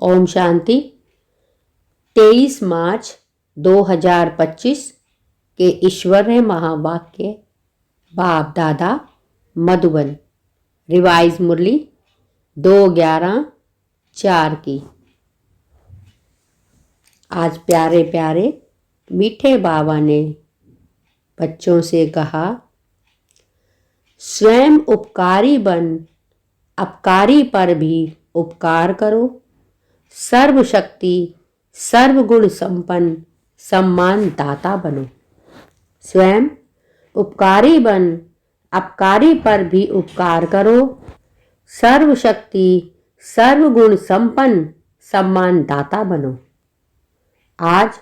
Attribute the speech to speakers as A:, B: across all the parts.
A: ओम शांति। 23 मार्च 2025 के ईश्वरीय महावाक्य बाप दादा मधुबन। रिवाइज मुरली 2/11/4 की। आज प्यारे प्यारे मीठे बाबा ने बच्चों से कहा, स्वयं उपकारी बन अपकारी पर भी उपकार करो। सर्वशक्ति सर्वगुण संपन्न सम्मान दाता बनो। स्वयं उपकारी बन अपकारी पर भी उपकार करो। सर्वशक्ति सर्वगुण संपन्न सम्मान दाता बनो। आज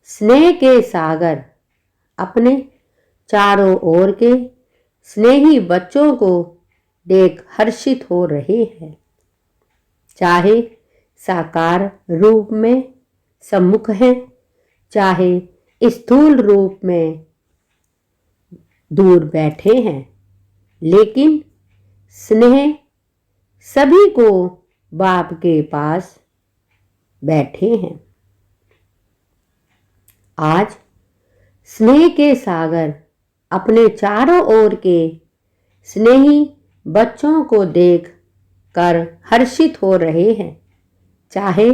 A: स्नेह के सागर अपने चारों ओर के स्नेही बच्चों को देख हर्षित हो रहे हैं। चाहे साकार रूप में सम्मुख हैं, चाहे स्थूल रूप में दूर बैठे हैं, लेकिन स्नेह सभी को बाप के पास बैठे हैं। आज स्नेह के सागर अपने चारों ओर के स्नेही बच्चों को देख कर हर्षित हो रहे हैं। चाहे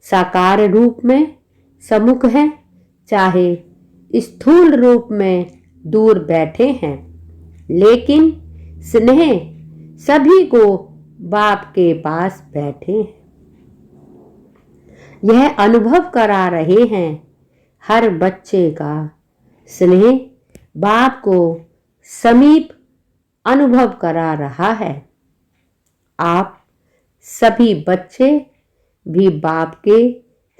A: साकार रूप में सम्मुख हैं, चाहे स्थूल रूप में दूर बैठे हैं, लेकिन स्नेह सभी को बाप के पास बैठे हैं। यह अनुभव करा रहे हैं हर बच्चे का स्नेह बाप को समीप अनुभव करा रहा है। आप सभी बच्चे भी बाप के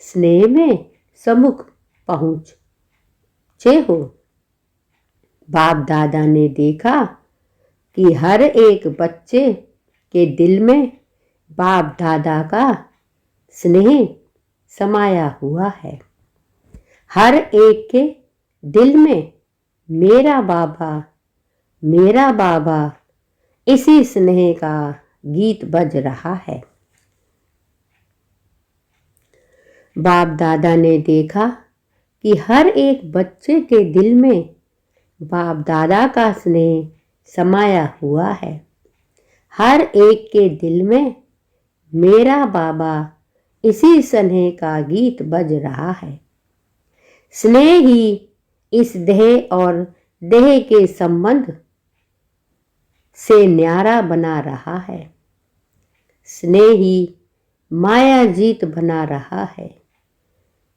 A: स्नेह में सम्मुख पहुँचे हो। बाप दादा ने देखा कि हर एक बच्चे के दिल में बाप दादा का स्नेह समाया हुआ है। हर एक के दिल में मेरा बाबा इसी स्नेह का गीत बज रहा है। बाप दादा ने देखा कि हर एक बच्चे के दिल में बाप दादा का स्नेह समाया हुआ है। हर एक के दिल में मेरा बाबा इसी स्नेह का गीत बज रहा है। स्नेह ही इस देह और देह के संबंध से न्यारा बना रहा है। स्नेह ही माया जीत बना रहा है।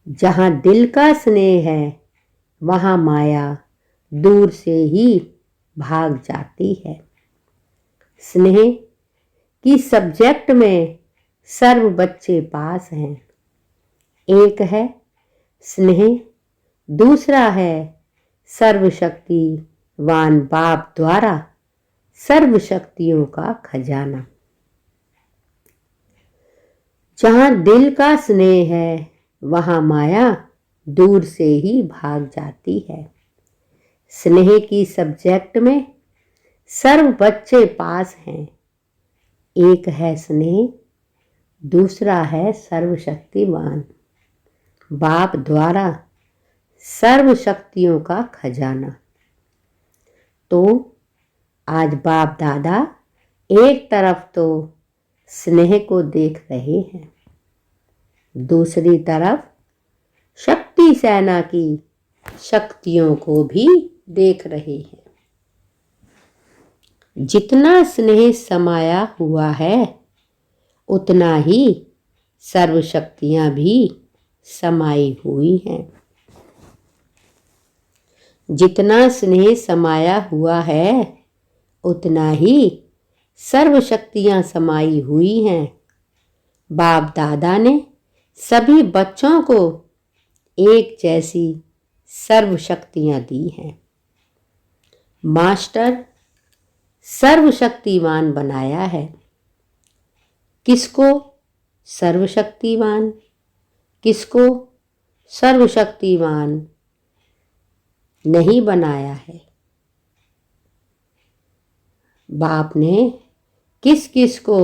A: जहाँ दिल का स्नेह है, वहाँ माया दूर से ही भाग जाती है। स्नेह की सब्जेक्ट में सर्व बच्चे पास हैं। एक है स्नेह, दूसरा है सर्वशक्तिवान बाप द्वारा सर्व शक्तियों का खजाना। जहाँ दिल का स्नेह है, वहाँ माया दूर से ही भाग जाती है। स्नेह की सब्जेक्ट में सर्व बच्चे पास हैं। एक है स्नेह, दूसरा है सर्वशक्तिवान बाप द्वारा सर्व शक्तियों का खजाना। तो आज बाप दादा एक तरफ तो स्नेह को देख रहे हैं, दूसरी तरफ शक्ति सेना की शक्तियों को भी देख रहे हैं। जितना स्नेह समाया हुआ है, उतना ही सर्व शक्तियां भी समाई हुई हैं। जितना स्नेह समाया हुआ है, उतना ही सर्व शक्तियां समाई हुई हैं। बाप दादा ने सभी बच्चों को एक जैसी सर्व शक्तियां दी हैं। मास्टर सर्वशक्तिवान बनाया है। किसको सर्वशक्तिवान, किसको सर्वशक्तिवान नहीं बनाया है। बाप ने किस किस को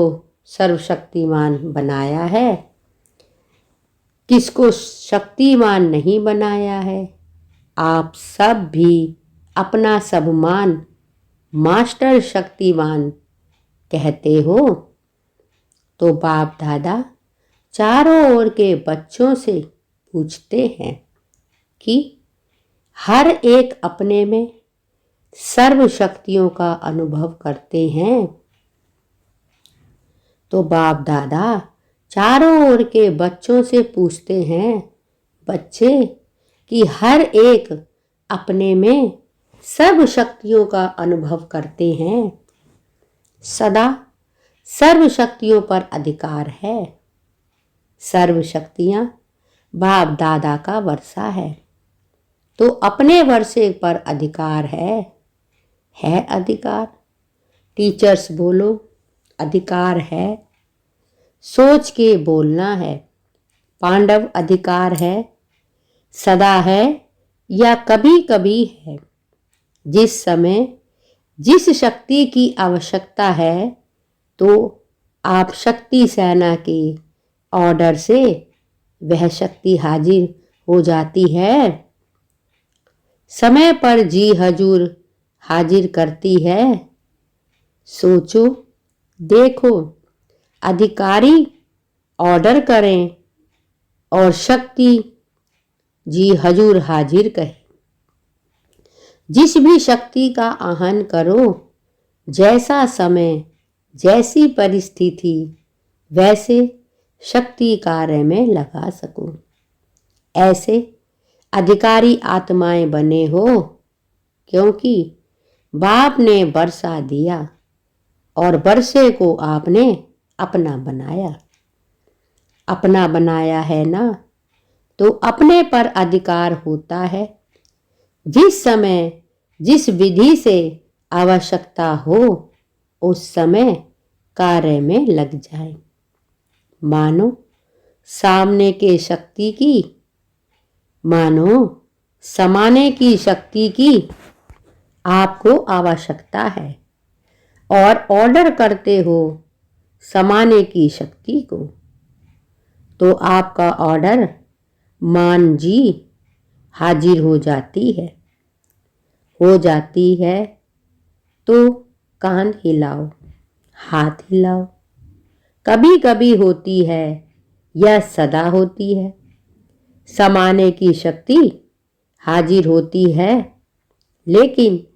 A: सर्वशक्तिमान बनाया है, किसको शक्तिमान नहीं बनाया है। आप सब भी अपना सबमान मास्टर शक्तिमान कहते हो। तो बाप दादा चारों ओर के बच्चों से पूछते हैं कि हर एक अपने में सर्व शक्तियों का अनुभव करते हैं। तो बाप दादा चारों ओर के बच्चों से पूछते हैं, बच्चे, कि हर एक अपने में सर्व शक्तियों का अनुभव करते हैं। सदा सर्व शक्तियों पर अधिकार है। सर्व शक्तियां बाप दादा का वर्षा है। तो अपने वर्षे पर अधिकार है अधिकार। टीचर्स बोलो, अधिकार है। सोच के बोलना है। पांडव अधिकार है, सदा है या कभी कभी है। जिस समय जिस शक्ति की आवश्यकता है तो आप शक्ति सेना के ऑर्डर से वह शक्ति हाजिर हो जाती है। समय पर जी हजूर हाजिर करती है। सोचो, देखो, अधिकारी ऑर्डर करें और शक्ति जी हजूर हाजिर कहे। जिस भी शक्ति का आह्वान करो, जैसा समय जैसी परिस्थिति वैसे शक्ति कार्य में लगा सको, ऐसे अधिकारी आत्माएं बने हो। क्योंकि बाप ने वर्षा दिया और वर्षे को आपने अपना बनाया। अपना बनाया है ना, तो अपने पर अधिकार होता है। जिस समय जिस विधि से आवश्यकता हो उस समय कार्य में लग जाए। मानो सामने के शक्ति की, मानो समाने की शक्ति की आपको आवश्यकता है और ऑर्डर करते हो समाने की शक्ति को, तो आपका ऑर्डर मान जी हाजिर हो जाती है। तो कान हिलाओ, हाथ हिलाओ। कभी कभी होती है या सदा होती है। समाने की शक्ति हाजिर होती है, लेकिन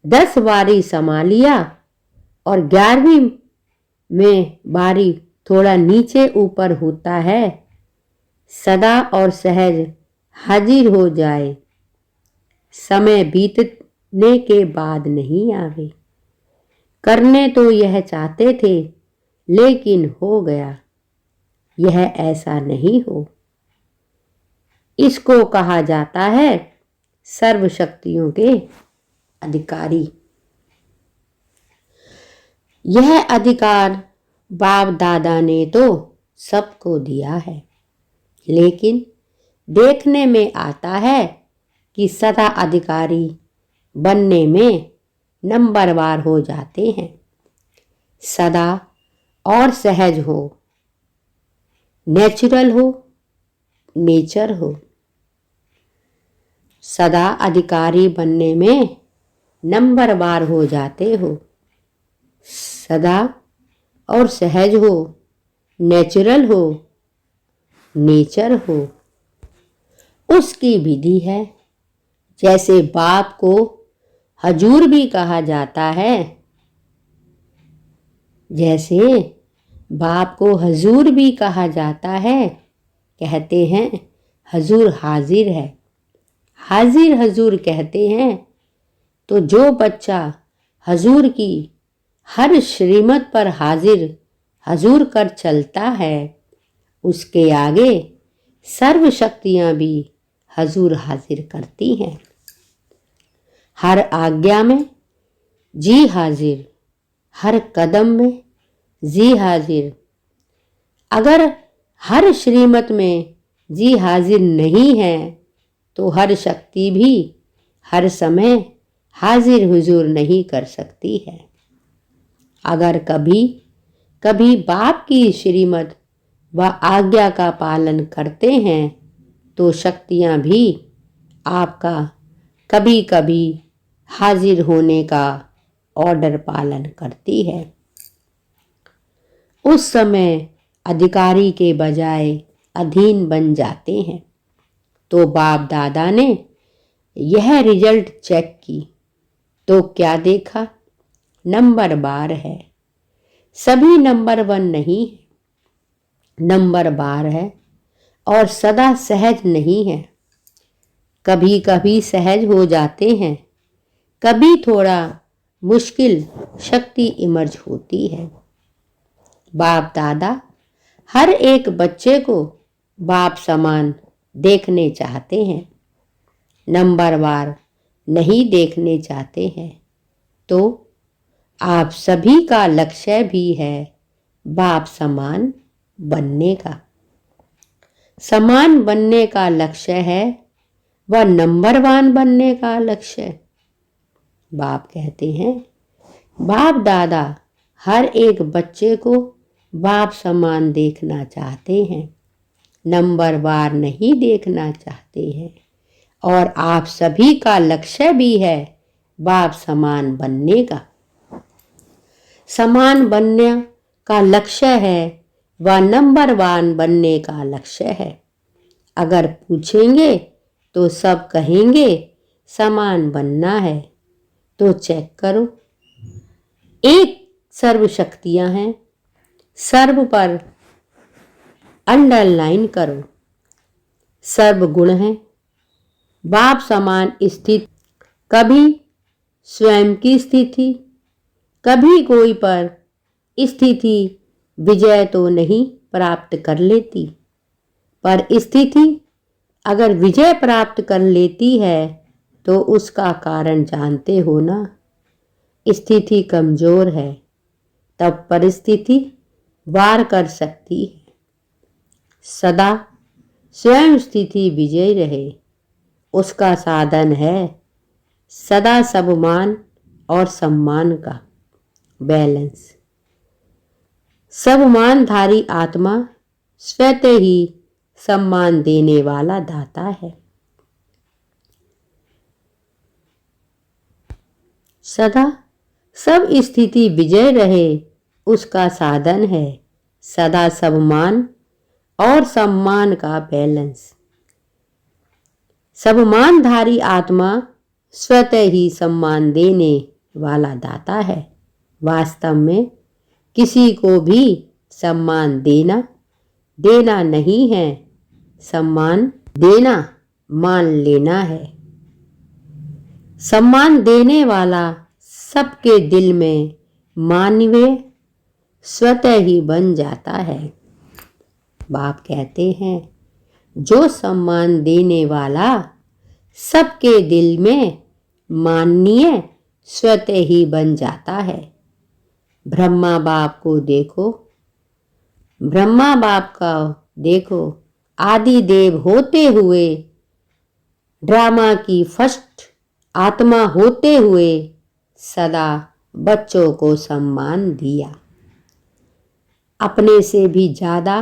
A: 10 बारी समा लिया और 11वीं में बारी थोड़ा नीचे ऊपर होता है। सदा और सहज हाजिर हो जाए, समय बीतने के बाद नहीं आवे। करने तो यह चाहते थे लेकिन हो गया, यह ऐसा नहीं हो। इसको कहा जाता है सर्व शक्तियों के अधिकारी। यह अधिकार बाप दादा ने तो सबको दिया है, लेकिन देखने में आता है कि सदा अधिकारी बनने में नंबरवार हो जाते हैं। सदा और सहज हो, नेचुरल हो, नेचर हो। सदा अधिकारी बनने में नंबरवार हो जाते हो। सदा और सहज हो, नेचुरल हो, नेचर हो। उसकी विधि है। जैसे बाप को हजूर भी कहा जाता है, जैसे बाप को हजूर भी कहा जाता है। कहते हैं हजूर हाजिर है, हाजिर हजूर कहते हैं। तो जो बच्चा हजूर की हर श्रीमत पर हाजिर हजूर कर चलता है, उसके आगे सर्व शक्तियां भी हजूर हाजिर करती हैं। हर आज्ञा में जी हाजिर, हर कदम में जी हाजिर। अगर हर श्रीमत में जी हाजिर नहीं है तो हर शक्ति भी हर समय हाजिर हुजूर नहीं कर सकती है। अगर कभी कभी बाप की श्रीमत व आज्ञा का पालन करते हैं तो शक्तियाँ भी आपका कभी कभी हाजिर होने का ऑर्डर पालन करती है। उस समय अधिकारी के बजाय अधीन बन जाते हैं। तो बाप दादा ने यह रिजल्ट चेक की तो क्या देखा? नंबर बार है। सभी नंबर 1 नहीं है, नंबर बार है और सदा सहज नहीं है। कभी कभी सहज हो जाते हैं, कभी थोड़ा मुश्किल शक्ति इमर्ज होती है। बाप दादा हर एक बच्चे को बाप समान देखने चाहते हैं, नंबरवार नहीं देखने चाहते हैं। तो आप सभी का लक्ष्य भी है बाप समान बनने का। समान बनने का लक्ष्य है व नंबर 1 बनने का लक्ष्य। बाप कहते हैं बाप दादा हर एक बच्चे को बाप समान देखना चाहते हैं, नंबरवार नहीं देखना चाहते हैं। और आप सभी का लक्ष्य भी है बाप समान बनने का। समान बनने का लक्ष्य है व नंबर 1 बनने का लक्ष्य है। अगर पूछेंगे तो सब कहेंगे समान बनना है। तो चेक करो, एक सर्व शक्तियां हैं, सर्व पर अंडरलाइन करो। सर्व गुण है, बाप समान स्थिति, कभी स्वयं की स्थिति, कभी कोई पर स्थिति विजय तो नहीं प्राप्त कर लेती, पर स्थिति अगर विजय प्राप्त कर लेती है तो उसका कारण जानते हो ना। स्थिति कमजोर है तब परिस्थिति वार कर सकती है। सदा स्वयं स्थिति विजय रहे, उसका साधन है सदा सबमान और सम्मान का बैलेंस। सबमानधारी आत्मा स्वतः ही सम्मान देने वाला दाता है। सदा सब स्थिति विजय रहे, उसका साधन है सदा सम्मान और सम्मान का बैलेंस। सम्मानधारी आत्मा स्वतः ही सम्मान देने वाला दाता है। वास्तव में किसी को भी सम्मान देना नहीं है, सम्मान देना मान लेना है। सम्मान देने वाला सबके दिल में मानवीय स्वतः ही बन जाता है। बाप कहते हैं जो सम्मान देने वाला सबके दिल में माननीय स्वतः ही बन जाता है। ब्रह्मा बाप को देखो, ब्रह्मा बाप का देखो, आदि देव होते हुए, ड्रामा की फर्स्ट आत्मा होते हुए सदा बच्चों को सम्मान दिया। अपने से भी ज़्यादा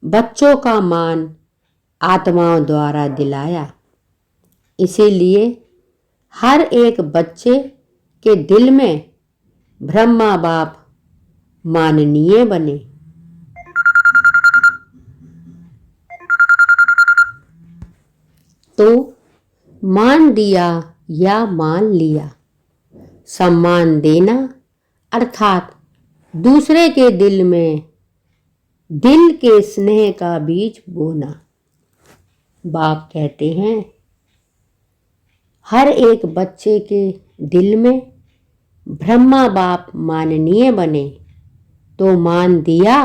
A: बच्चों का मान आत्माओं द्वारा दिलाया। इसीलिए हर एक बच्चे के दिल में ब्रह्मा बाप माननीय बने। तो मान दिया या मान लिया, सम्मान देना अर्थात दूसरे के दिल में दिल के स्नेह का बीज बोना। बाप कहते हैं हर एक बच्चे के दिल में ब्रह्मा बाप माननीय बने। तो मान दिया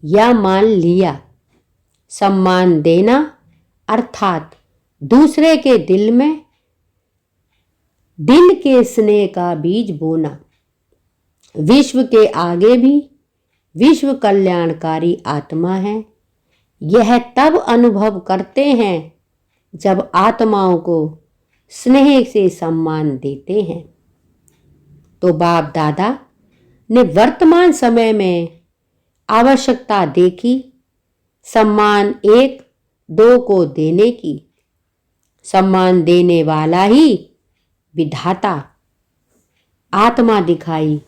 A: या मान लिया, सम्मान देना अर्थात दूसरे के दिल में दिल के स्नेह का बीज बोना। विश्व के आगे भी विश्व कल्याणकारी आत्मा है। यह तब अनुभव करते हैं जब आत्माओं को स्नेह से सम्मान देते हैं। तो बाप दादा ने वर्तमान समय में आवश्यकता देखी सम्मान एक दो को देने की। सम्मान देने वाला ही विधाता आत्मा दिखाई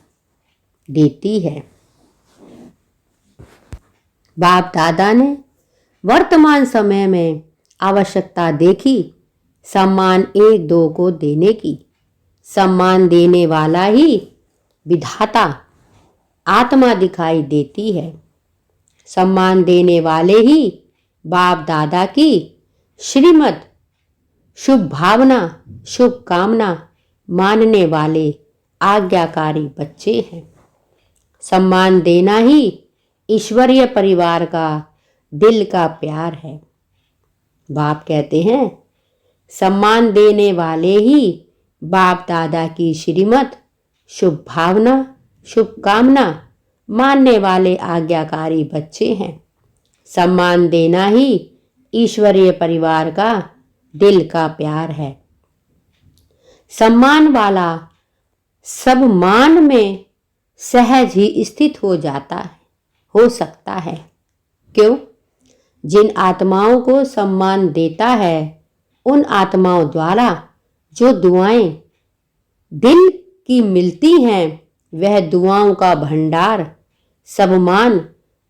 A: देती है। बाप दादा ने वर्तमान समय में आवश्यकता देखी सम्मान एक दो को देने की। सम्मान देने वाला ही विधाता आत्मा दिखाई देती है। सम्मान देने वाले ही बाप दादा की श्रीमत शुभ भावना शुभ कामना मानने वाले आज्ञाकारी बच्चे हैं। सम्मान देना ही ईश्वरीय परिवार का दिल का प्यार है। बाप कहते हैं सम्मान देने वाले ही बाप दादा की श्रीमत शुभ भावना शुभ कामना मानने वाले आज्ञाकारी बच्चे हैं। सम्मान देना ही ईश्वरीय परिवार का दिल का प्यार है। सम्मान वाला सब मान में सहज ही स्थित हो सकता है। क्यों? जिन आत्माओं को सम्मान देता है उन आत्माओं द्वारा जो दुआएं दिल की मिलती हैं वह दुआओं का भंडार सब मान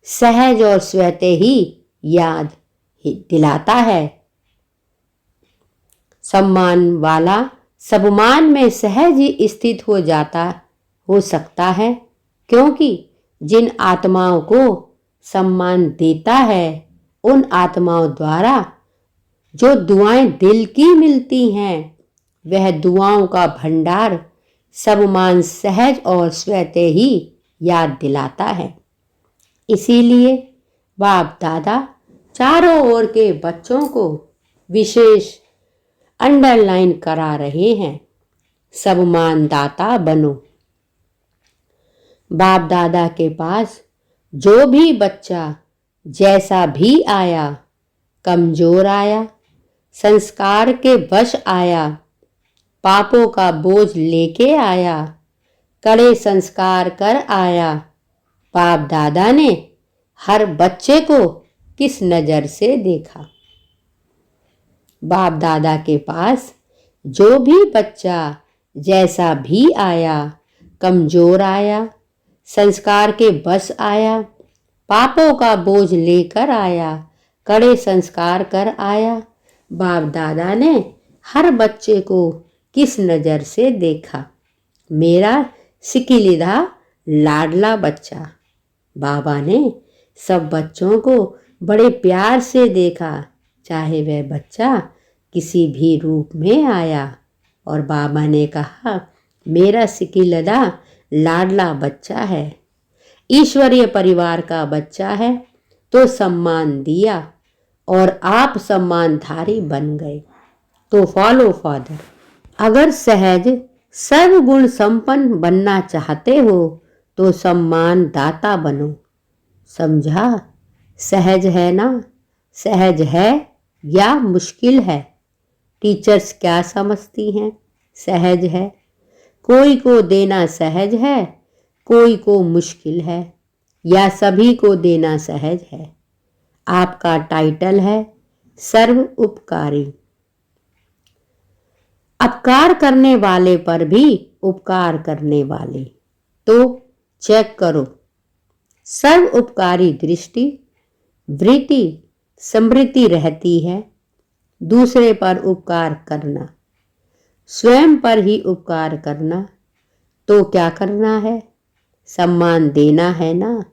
A: सहज और स्वतः ही याद दिलाता है। सम्मान वाला सम्मान में सहज ही स्थित हो सकता है क्योंकि जिन आत्माओं को सम्मान देता है उन आत्माओं द्वारा जो दुआएं दिल की मिलती हैं वह दुआओं का भंडार सब मान सहज और स्वतः ही याद दिलाता है। इसीलिए बाप दादा चारों ओर के बच्चों को विशेष अंडरलाइन करा रहे हैं, सब मान दाता बनो। बाप दादा के पास जो भी बच्चा जैसा भी आया, कमजोर आया, संस्कार के वश आया, पापों का बोझ लेके आया, कड़े संस्कार कर आया, बाप दादा ने हर बच्चे को किस नज़र से देखा। बाप दादा के पास जो भी बच्चा जैसा भी आया, कमजोर आया, संस्कार के बस आया, पापों का बोझ लेकर आया, कड़े संस्कार कर आया, बाप दादा ने हर बच्चे को किस नज़र से देखा। मेरा सिकिलिदा लाडला बच्चा। बाबा ने सब बच्चों को बड़े प्यार से देखा, चाहे वह बच्चा किसी भी रूप में आया, और बाबा ने कहा मेरा सिकिलदा लाडला बच्चा है, ईश्वरीय परिवार का बच्चा है, तो सम्मान दिया और आप सम्मानधारी बन गए। तो फॉलो फादर। अगर सहज सर्वगुण संपन्न बनना चाहते हो तो सम्मान दाता बनो। समझा? सहज है ना? सहज है या मुश्किल है? टीचर्स क्या समझती हैं? सहज है। कोई को देना सहज है, कोई को मुश्किल है, या सभी को देना सहज है। आपका टाइटल है सर्व उपकारी। अपकार करने वाले पर भी उपकार करने वाले। तो चेक करो, सर्व उपकारी दृष्टि वृत्ति समृद्धि रहती है। दूसरे पर उपकार करना, स्वयं पर ही उपकार करना, तो क्या करना है? सम्मान देना है ना।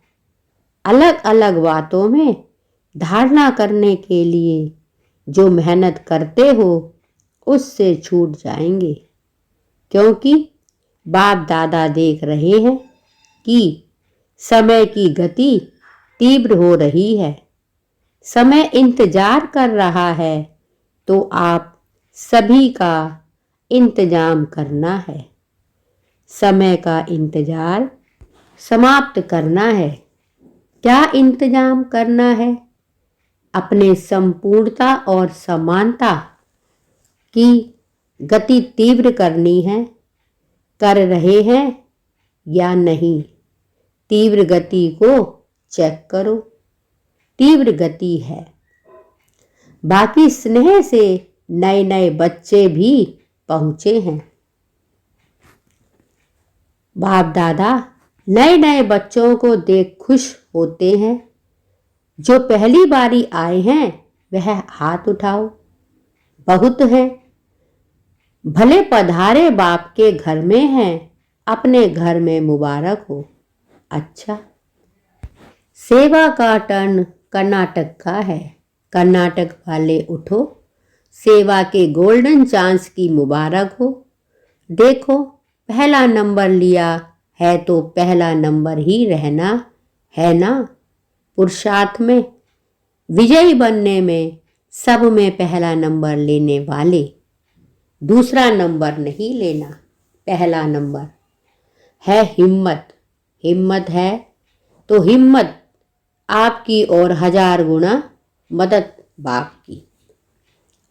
A: अलग अलग बातों में धारणा करने के लिए जो मेहनत करते हो उससे छूट जाएंगे, क्योंकि बाप दादा देख रहे हैं कि समय की गति तीव्र हो रही है। समय इंतजार कर रहा है, तो आप सभी का इंतजाम करना है। समय का इंतजार समाप्त करना है। क्या इंतजाम करना है? अपने संपूर्णता और समानता की गति तीव्र करनी है। कर रहे हैं या नहीं? तीव्र गति को चेक करो। तीव्र गति है। बाकी स्नेह से नए नए बच्चे भी पहुंचे हैं। बाप दादा नए नए बच्चों को देख खुश होते हैं। जो पहली बारी आए हैं वह हाथ उठाओ, बहुत हैं। भले पधारे बाप के घर में हैं, अपने घर में मुबारक हो। अच्छा, सेवा का टर्न कर्नाटक का है। कर्नाटक वाले उठो, सेवा के गोल्डन चांस की मुबारक हो। देखो, पहला नंबर लिया है तो पहला नंबर ही रहना है ना। पुरुषार्थ में, विजयी बनने में, सब में पहला नंबर लेने वाले, दूसरा नंबर नहीं लेना, पहला नंबर है हिम्मत। हिम्मत है तो हिम्मत आपकी और 1000 गुना मदद बाप की।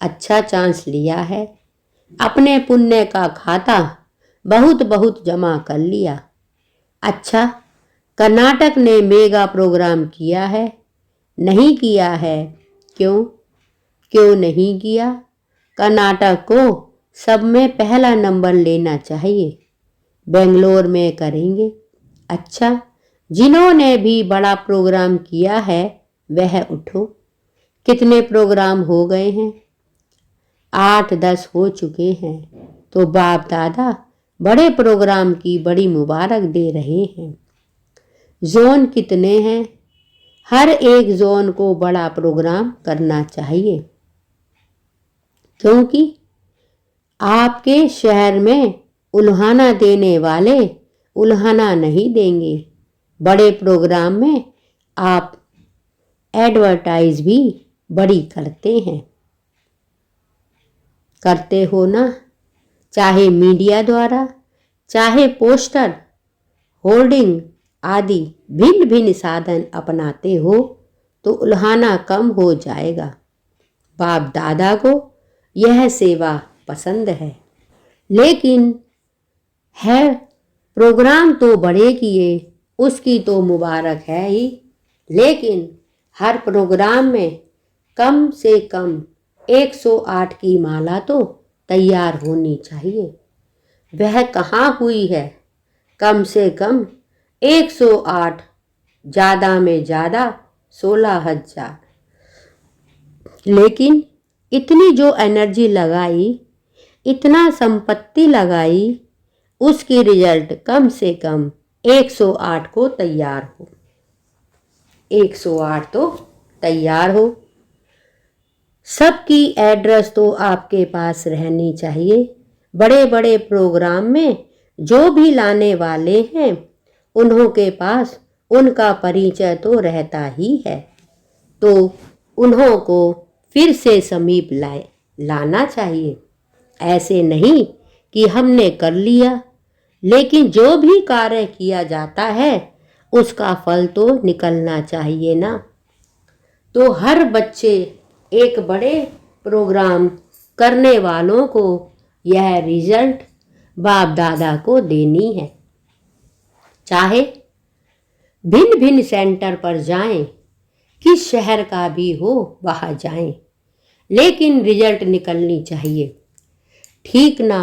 A: अच्छा चांस लिया है, अपने पुण्य का खाता बहुत बहुत जमा कर लिया। अच्छा, कर्नाटक ने मेगा प्रोग्राम किया है? नहीं किया है। क्यों? क्यों नहीं किया? कर्नाटक को सब में पहला नंबर लेना चाहिए। बेंगलोर में करेंगे। अच्छा, जिन्होंने भी बड़ा प्रोग्राम किया है वह उठो। कितने प्रोग्राम हो गए हैं? 8-10 हो चुके हैं। तो बाप दादा बड़े प्रोग्राम की बड़ी मुबारक दे रहे हैं। जोन कितने हैं? हर एक जोन को बड़ा प्रोग्राम करना चाहिए, क्योंकि आपके शहर में उल्हाना देने वाले उल्हाना नहीं देंगे। बड़े प्रोग्राम में आप एडवर्टाइज भी बड़ी करते हैं, करते हो ना? चाहे मीडिया द्वारा, चाहे पोस्टर, होर्डिंग आदि भिन्न भिन्न साधन अपनाते हो तो उल्हाना कम हो जाएगा। बाप दादा को यह सेवा पसंद है, लेकिन है प्रोग्राम तो बड़े किए, उसकी तो मुबारक है ही, लेकिन हर प्रोग्राम में कम से कम 108 की माला तो तैयार होनी चाहिए। वह कहाँ हुई है? कम से कम 108, ज़्यादा में ज़्यादा 16,000। लेकिन इतनी जो एनर्जी लगाई, इतना संपत्ति लगाई, उसकी रिजल्ट कम से कम 108 को तैयार हो। 108 तो तैयार हो। सबकी एड्रेस तो आपके पास रहनी चाहिए। बड़े बड़े प्रोग्राम में जो भी लाने वाले हैं उन्हों के पास उनका परिचय तो रहता ही है, तो उन्हों को फिर से समीप लाना चाहिए। ऐसे नहीं कि हमने कर लिया, लेकिन जो भी कार्य किया जाता है उसका फल तो निकलना चाहिए ना। तो हर बच्चे एक बड़े प्रोग्राम करने वालों को यह रिजल्ट बाप दादा को देनी है। चाहे भिन्न भिन्न सेंटर पर जाएं, किस शहर का भी हो वहाँ जाएं, लेकिन रिजल्ट निकलनी चाहिए। ठीक ना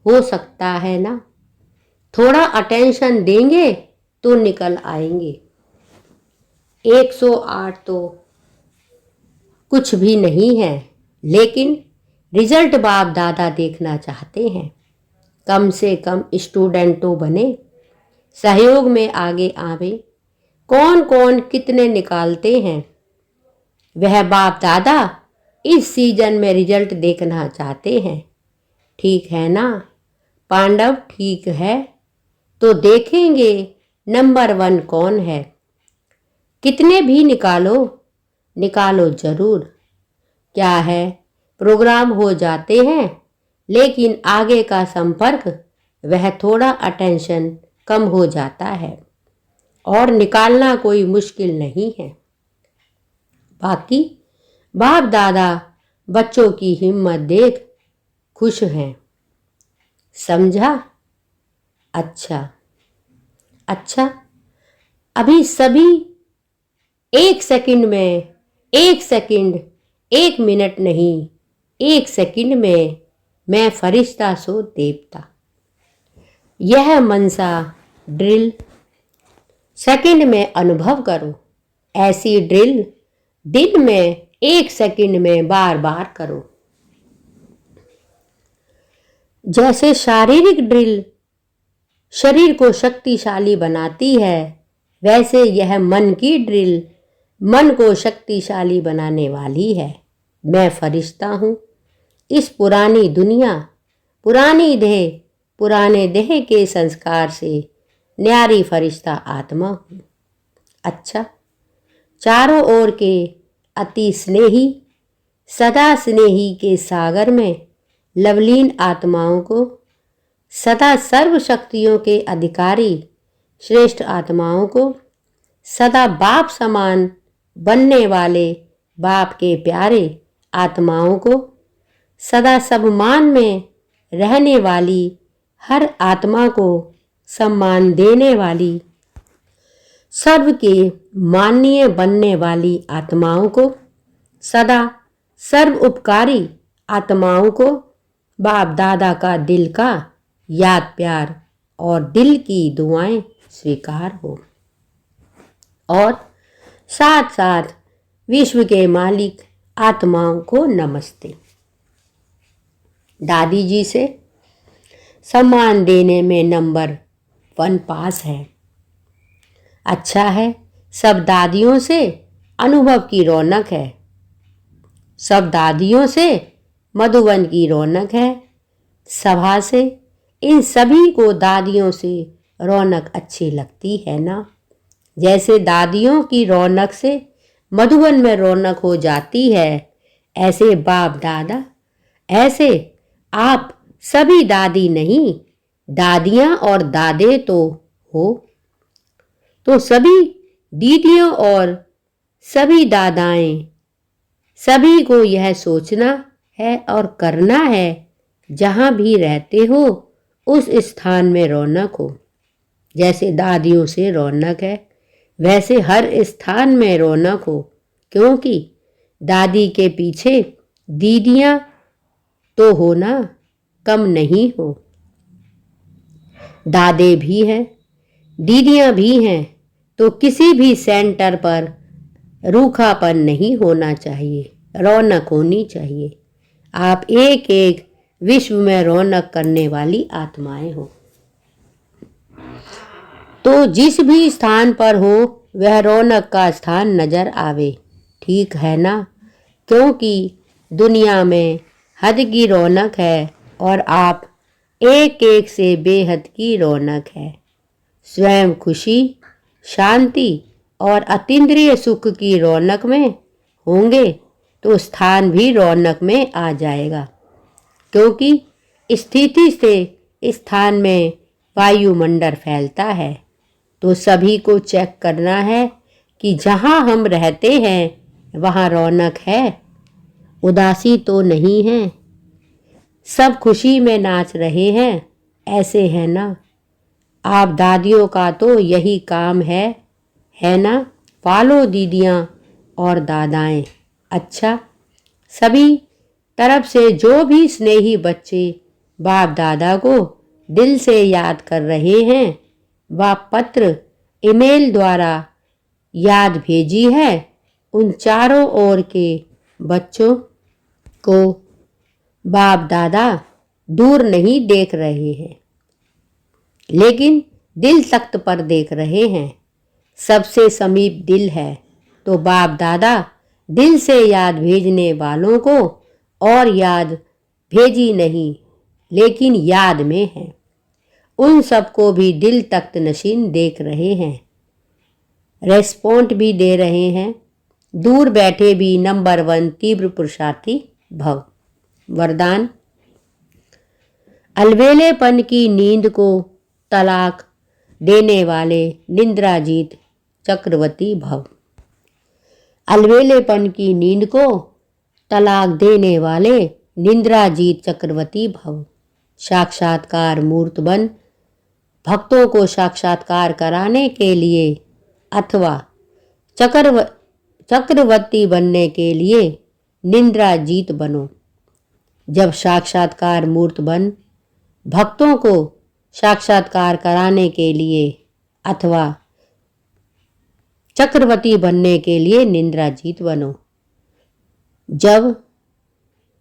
A: हो सकता है ना? थोड़ा अटेंशन देंगे तो निकल आएंगे। 108 तो कुछ भी नहीं है, लेकिन रिजल्ट बाप दादा देखना चाहते हैं। कम से कम स्टूडेंट तो बने, सहयोग में आगे आवे। कौन कौन कितने निकालते हैं वह बाप दादा इस सीजन में रिजल्ट देखना चाहते हैं। ठीक है ना पांडव? ठीक है, तो देखेंगे नंबर 1 कौन है। कितने भी निकालो, निकालो जरूर। क्या है, प्रोग्राम हो जाते हैं, लेकिन आगे का संपर्क वह थोड़ा अटेंशन कम हो जाता है, और निकालना कोई मुश्किल नहीं है। बाकी बाप दादा बच्चों की हिम्मत देख खुश हैं। समझा? अच्छा, अभी सभी एक सेकंड में, एक सेकंड, एक मिनट नहीं, एक सेकंड में मैं फरिश्ता सो देवता। यह मनसा ड्रिल सेकंड में अनुभव करो। ऐसी ड्रिल दिन में एक सेकंड में बार बार करो। जैसे शारीरिक ड्रिल शरीर को शक्तिशाली बनाती है, वैसे यह मन की ड्रिल मन को शक्तिशाली बनाने वाली है। मैं फरिश्ता हूँ। इस पुरानी दुनिया, पुरानी देह, पुराने देह के संस्कार से न्यारी फरिश्ता आत्मा हूँ। अच्छा, चारों ओर के अति स्नेही, सदा स्नेही के सागर में लवलीन आत्माओं को, सदा सर्व शक्तियों के अधिकारी श्रेष्ठ आत्माओं को, सदा बाप समान बनने वाले बाप के प्यारे आत्माओं को, सदा सम्मान में रहने वाली हर आत्मा को सम्मान देने वाली, सर्व के माननीय बनने वाली आत्माओं को, सदा सर्व उपकारी आत्माओं को बाप दादा का दिल का याद प्यार और दिल की दुआएं स्वीकार हो। और साथ साथ विश्व के मालिक आत्माओं को नमस्ते। दादी जी से सम्मान देने में नंबर 1 पास है। अच्छा है, सब दादियों से अनुभव की रौनक है। सब दादियों से मधुबन की रौनक है। सभा से इन सभी को दादियों से रौनक अच्छी लगती है ना। जैसे दादियों की रौनक से मधुबन में रौनक हो जाती है, ऐसे बाप दादा, ऐसे आप सभी दादी नहीं, दादियाँ और दादे तो हो। तो सभी दीदियों और सभी दादाएं, सभी को यह सोचना है और करना है, जहाँ भी रहते हो उस स्थान में रौनक हो। जैसे दादियों से रौनक है, वैसे हर स्थान में रौनक हो, क्योंकि दादी के पीछे दीदियाँ तो हो ना, कम नहीं हो। दादे भी हैं, दीदियाँ भी हैं, तो किसी भी सेंटर पर रूखापन नहीं होना चाहिए, रौनक होनी चाहिए। आप एक एक विश्व में रौनक करने वाली आत्माएं हो। तो जिस भी स्थान पर हो वह रौनक का स्थान नजर आवे, ठीक है ना। क्योंकि दुनिया में हद की रौनक है और आप एक एक से बेहद की रौनक है। स्वयं खुशी, शांति और अतीन्द्रिय सुख की रौनक में होंगे तो स्थान भी रौनक में आ जाएगा। क्योंकि स्थिति से स्थान में वायुमंडल फैलता है, तो सभी को चेक करना है कि जहाँ हम रहते हैं वहाँ रौनक है, उदासी तो नहीं है, सब खुशी में नाच रहे हैं, ऐसे है ना। आप दादियों का तो यही काम है ना। पालो दीदियाँ और दादाएं। अच्छा, सभी तरफ से जो भी स्नेही बच्चे बाप दादा को दिल से याद कर रहे हैं, वह पत्र ईमेल द्वारा याद भेजी है, उन चारों ओर के बच्चों को बाप दादा दूर नहीं देख रहे हैं, लेकिन दिल तख्त पर देख रहे हैं। सबसे समीप दिल है, तो बाप दादा दिल से याद भेजने वालों को और याद भेजी नहीं, लेकिन याद में है। उन सबको भी दिल तख्त नशीन देख रहे हैं, रेस्पॉन्ड भी दे रहे हैं। दूर बैठे भी नंबर 1 तीव्र पुरुषार्थी भव। वरदान: अलबेलेपन की नींद को तलाक देने वाले निंद्राजीत चक्रवर्ती भव। अलबेलेपन की नींद को तलाक देने वाले निंद्राजीत चक्रवर्ती भव। साक्षात्कार मूर्त बन भक्तों को साक्षात्कार कराने के लिए अथवा चक्रवर्ती बनने के लिए निंद्राजीत बनो। जब साक्षात्कार मूर्त बन भक्तों को साक्षात्कार कराने के लिए अथवा चक्रवर्ती बनने के लिए निंद्राजीत बनो। जब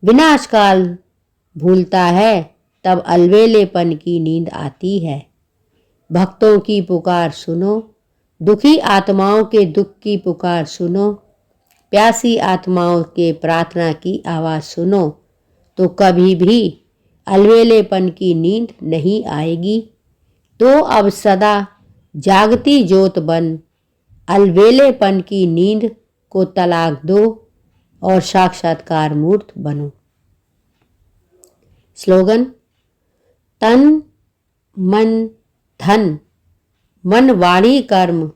A: विनाशकाल भूलता है तब अलवेलेपन की नींद आती है। भक्तों की पुकार सुनो, दुखी आत्माओं के दुख की पुकार सुनो, प्यासी आत्माओं के प्रार्थना की आवाज़ सुनो, तो कभी भी अलवेलेपन की नींद नहीं आएगी। तो अब सदा जागती ज्योत बन अलवेलेपन की नींद को तलाक दो और साक्षात्कार मूर्त बनो। स्लोगन: तन मन धन, मन वाणी कर्म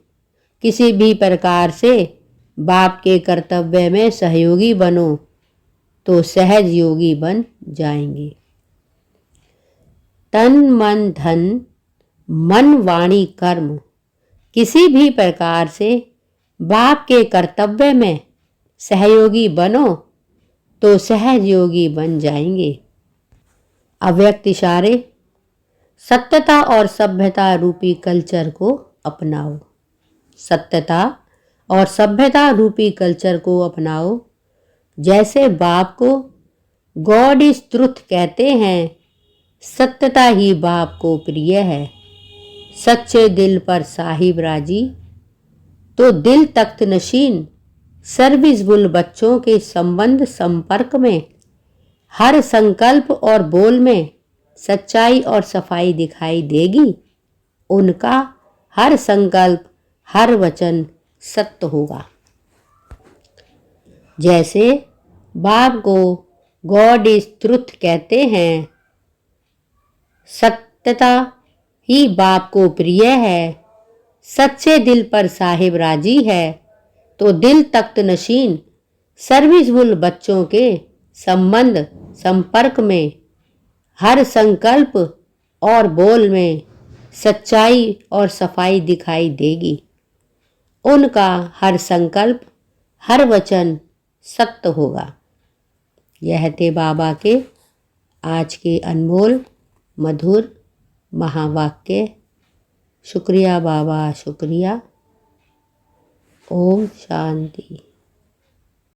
A: किसी भी प्रकार से बाप के कर्तव्य में सहयोगी बनो तो सहज योगी बन जाएंगे। तन मन धन, मन वाणी कर्म किसी भी प्रकार से बाप के कर्तव्य में सहयोगी बनो तो सहज योगी बन जाएंगे। अव्यक्त इशारे: सत्यता और सभ्यता रूपी कल्चर को अपनाओ। सत्यता और सभ्यता रूपी कल्चर को अपनाओ। जैसे बाप को गॉड इज ट्रुथ कहते हैं, सत्यता ही बाप को प्रिय है। सच्चे दिल पर साहिब राजी, तो दिल तख्त नशीन सर्विसबुल बच्चों के संबंध संपर्क में हर संकल्प और बोल में सच्चाई और सफाई दिखाई देगी। उनका हर संकल्प, हर वचन सत्य होगा। जैसे बाप को गॉड इज ट्रुथ कहते हैं, सत्यता ही बाप को प्रिय है। सच्चे दिल पर साहिब राजी है, तो दिल तख्त नशीन सर्विसबुल बच्चों के संबंध संपर्क में हर संकल्प और बोल में सच्चाई और सफाई दिखाई देगी। उनका हर संकल्प, हर वचन सत्य होगा। यह थे बाबा के आज के अनमोल मधुर महावाक्य। शुक्रिया बाबा, शुक्रिया। ओम शांति।